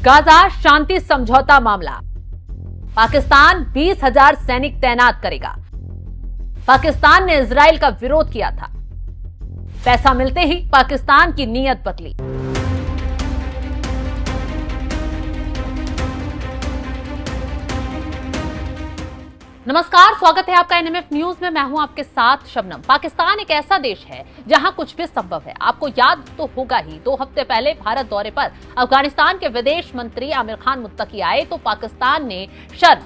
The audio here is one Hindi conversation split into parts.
गाजा शांति समझौता मामला। पाकिस्तान 20,000 सैनिक तैनात करेगा। पाकिस्तान ने इजराइल का विरोध किया था। पैसा मिलते ही पाकिस्तान की नीयत बदली। नमस्कार, स्वागत है आपका एनएमएफ न्यूज में। मैं हूं आपके साथ शबनम। पाकिस्तान एक ऐसा देश है जहां कुछ भी संभव है। आपको याद तो होगा ही, 2 हफ्ते पहले भारत दौरे पर अफगानिस्तान के विदेश मंत्री आमिर खान मुत्तकी आए तो पाकिस्तान ने शर्म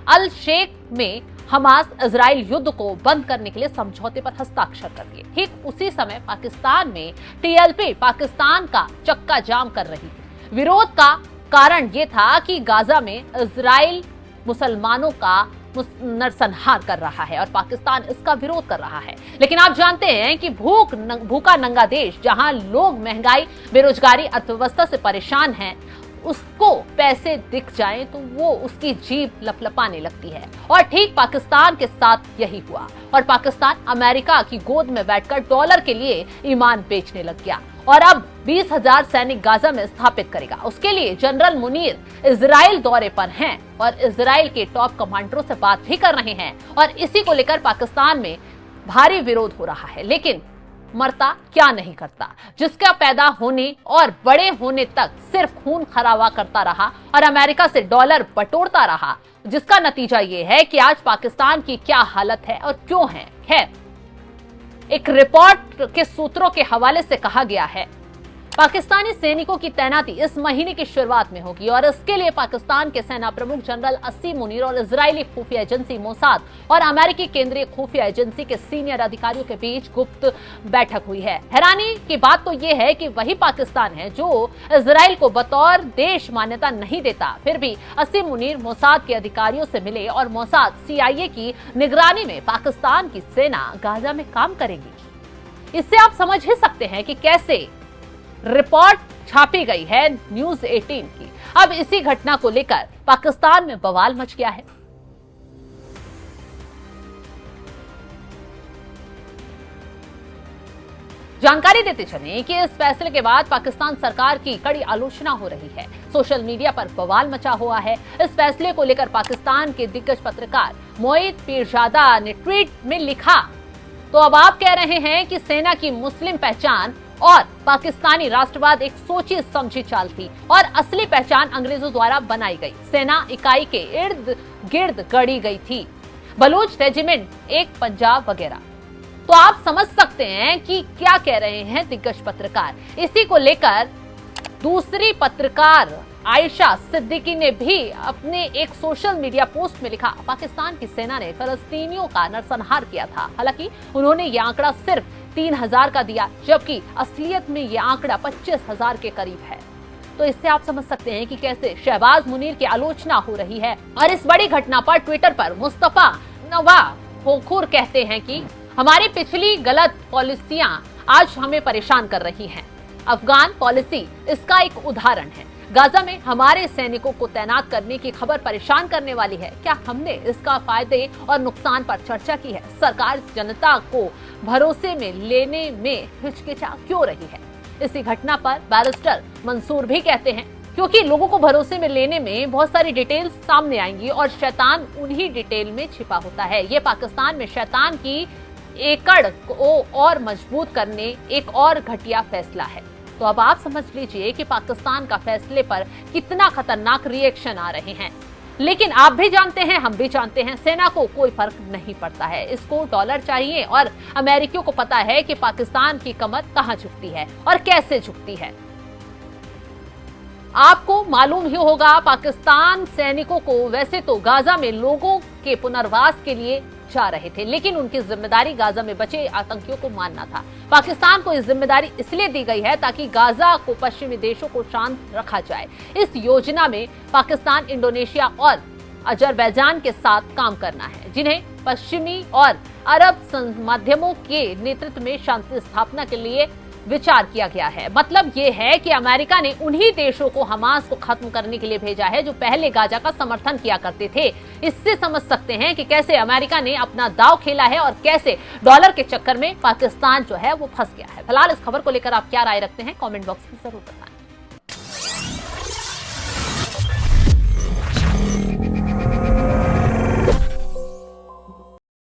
अल शेख में हमास इजराइल युद्ध को बंद करने के लिए समझौते पर हस्ताक्षर कर दिए। ठीक उसी समय पाकिस्तान में टीएलपी पाकिस्तान का चक्का जाम कर रही थी। विरोध का कारण यह था कि गाजा में इजराइल मुसलमानों का नरसंहार कर रहा है और पाकिस्तान इसका विरोध कर रहा है। लेकिन आप जानते हैं कि भूखा नंगा देश जहां लोग महंगाई, बेरोजगारी, अर्थव्यवस्था से परेशान हैं, उसको पैसे दिख जाएं तो वो उसकी जीभ लपलपाने लगती है। और ठीक पाकिस्तान के साथ यही हुआ और पाकिस्तान अमेरिका की गोद में बैठकर डॉलर के लिए ईमान बेचने लग गया और अब 20,000 सैनिक गाजा में स्थापित करेगा। उसके लिए जनरल मुनीर इजराइल दौरे पर हैं और इजराइल के टॉप कमांडरों से बात भी कर रहे हैं और इसी को लेकर पाकिस्तान में भारी विरोध हो रहा है। लेकिन मरता क्या नहीं करता, जिसका पैदा होने और बड़े होने तक सिर्फ खून खराबा करता रहा और अमेरिका से डॉलर बटोरता रहा, जिसका नतीजा ये है कि आज पाकिस्तान की क्या हालत है और क्यों है। खैर, एक रिपोर्ट के सूत्रों के हवाले से कहा गया है पाकिस्तानी सैनिकों की तैनाती इस महीने की शुरुआत में होगी और इसके लिए पाकिस्तान के सेना प्रमुख जनरल असीम मुनीर और इजरायली खुफिया एजेंसी मोसाद और अमेरिकी केंद्रीय खुफिया एजेंसी के सीनियर अधिकारियों के बीच गुप्त बैठक हुई है। हैरानी की बात तो यह है कि वही पाकिस्तान है जो इजराइल को बतौर देश मान्यता नहीं देता, फिर भी असीम मुनीर मोसाद के अधिकारियों से मिले और मोसाद CIA की निगरानी में पाकिस्तान की सेना गाजा में काम करेगी। इससे आप समझ ही सकते हैं कि कैसे रिपोर्ट छापी गई है न्यूज 18 की। अब इसी घटना को लेकर पाकिस्तान में बवाल मच गया है। जानकारी देते चलें कि इस फैसले के बाद पाकिस्तान सरकार की कड़ी आलोचना हो रही है। सोशल मीडिया पर बवाल मचा हुआ है। इस फैसले को लेकर पाकिस्तान के दिग्गज पत्रकार मोईद पीरजादा ने ट्वीट में लिखा, तो अब आप कह रहे हैं कि सेना की मुस्लिम पहचान और पाकिस्तानी राष्ट्रवाद एक सोची समझी चाल थी और असली पहचान अंग्रेजों द्वारा बनाई गई सेना इकाई के इर्द गिर्द गढ़ी गई थी, बलूच रेजिमेंट, एक पंजाब वगैरह। तो आप समझ सकते हैं कि क्या कह रहे हैं दिग्गज पत्रकार। इसी को लेकर दूसरी पत्रकार आयशा सिद्दीकी ने भी अपने एक सोशल मीडिया पोस्ट में लिखा, पाकिस्तान की सेना ने फलस्तीनियों का नरसंहार किया था। हालांकि उन्होंने यह आंकड़ा सिर्फ 3,000 का दिया, जबकि असलियत में यह आंकड़ा 25,000 के करीब है। तो इससे आप समझ सकते हैं कि कैसे शहबाज मुनीर की आलोचना हो रही है। और इस बड़ी घटना पर ट्विटर पर मुस्तफा नवा खोखुर कहते हैं कि हमारी पिछली गलत पॉलिसियां आज हमें परेशान कर रही हैं। अफगान पॉलिसी इसका एक उदाहरण है। गाजा में हमारे सैनिकों को तैनात करने की खबर परेशान करने वाली है। क्या हमने इसका फायदे और नुकसान पर चर्चा की है? सरकार जनता को भरोसे में लेने में हिचकिचा क्यों रही है? इसी घटना पर बैरिस्टर मंसूर भी कहते हैं, क्योंकि लोगों को भरोसे में लेने में बहुत सारी डिटेल्स सामने आएंगी और शैतान उन्हीं डिटेल में छिपा होता है। ये पाकिस्तान में शैतान की एकड़ को और मजबूत करने एक और घटिया फैसला है। तो अब आप समझ लीजिए कि पाकिस्तान का फैसले पर कितना खतरनाक रिएक्शन आ रहे हैं। लेकिन आप भी जानते हैं, हम भी जानते हैं, सेना को कोई फर्क नहीं पड़ता है। इसको डॉलर चाहिए और अमेरिकियों को पता है कि पाकिस्तान की कमर कहां झुकती है और कैसे झुकती है। आपको मालूम ही होगा, पाकिस्तान सैनिकों को वैसे तो गाजा में लोगों के पुनर्वास के लिए जा रहे थे, लेकिन उनकी जिम्मेदारी गाजा में बचे आतंकियों को मारना था। पाकिस्तान को इस जिम्मेदारी इसलिए दी गई है ताकि गाजा को पश्चिमी देशों को शांत रखा जाए। इस योजना में पाकिस्तान, इंडोनेशिया और अजरबैजान के साथ काम करना है, जिन्हें पश्चिमी और अरब माध्यमों के नेतृत्व में शांति स्थापना के लिए विचार किया गया है। मतलब ये है कि अमेरिका ने उन्हीं देशों को हमास को खत्म करने के लिए भेजा है जो पहले गाजा का समर्थन किया करते थे। इससे समझ सकते हैं कि कैसे अमेरिका ने अपना दांव खेला है और कैसे डॉलर के चक्कर में पाकिस्तान जो है वो फंस गया है। फिलहाल इस खबर को लेकर आप क्या राय रखते हैं, कमेंट बॉक्स में जरूर बताएं।